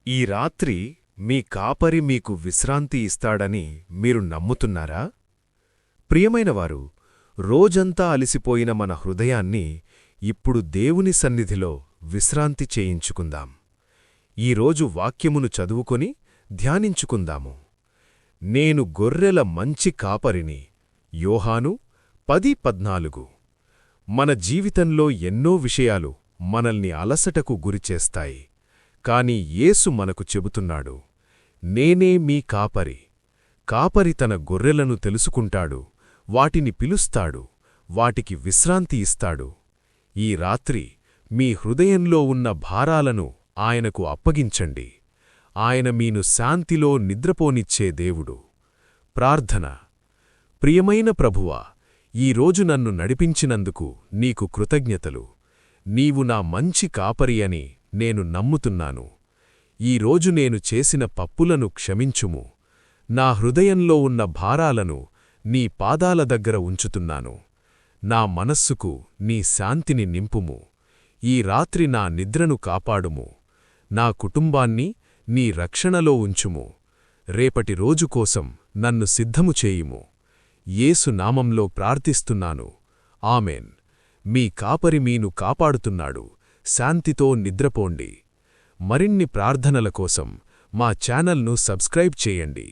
ఈ రాత్రి మీ కాపరి మీకు విశ్రాంతి ఇస్తాడని మీరు నమ్ముతున్నారా? ప్రియమైనవారు, రోజంతా అలిసిపోయిన మన హృదయాన్ని ఇప్పుడు దేవుని సన్నిధిలో విశ్రాంతి చేయించుకుందాం. ఈరోజు వాక్యమును చదువుకొని ధ్యానించుకుందాము. నేను గొర్రెల మంచి కాపరిని. యోహాను 10:14. మన జీవితంలో ఎన్నో విషయాలు మనల్ని అలసటకు గురిచేస్తాయి. కాని యేసు మనకు చెబుతున్నాడు, నేనే మీ కాపరి. కాపరి తన గొర్రెలను తెలుసుకుంటాడు, వాటిని పిలుస్తాడు, వాటికి విశ్రాంతి ఇస్తాడు. ఈ రాత్రి మీ హృదయంలో ఉన్న భారాలను ఆయనకు అప్పగించండి. ఆయన మీను శాంతిలో నిద్రపోనిచ్చే దేవుడు. ప్రార్థన. ప్రియమైన ప్రభువా, ఈరోజు నన్ను నడిపించినందుకు నీకు కృతజ్ఞతలు. నీవు నా మంచి కాపరి అని నేను నమ్ముతున్నాను. ఈరోజు నేను చేసిన పప్పులను క్షమించుము. నా హృదయంలో ఉన్న భారాలను నీ పాదాల దగ్గర ఉంచుతున్నాను. నా మనస్సుకు నీ శాంతిని నింపుము. ఈ రాత్రి నా నిద్రను కాపాడుము. నా కుటుంబాన్ని నీ రక్షణలో ఉంచుము. రేపటి రోజు కోసం నన్ను సిద్ధము చేయుము. యేసు నామంలో ప్రార్థిస్తున్నాను. ఆమెన్. మీ కాపరి మీను కాపాడుతున్నాడు. శాంతితో నిద్రపోండి. మరిన్ని ప్రార్థనల కోసం మా ఛానల్ను సబ్స్క్రైబ్ చేయండి.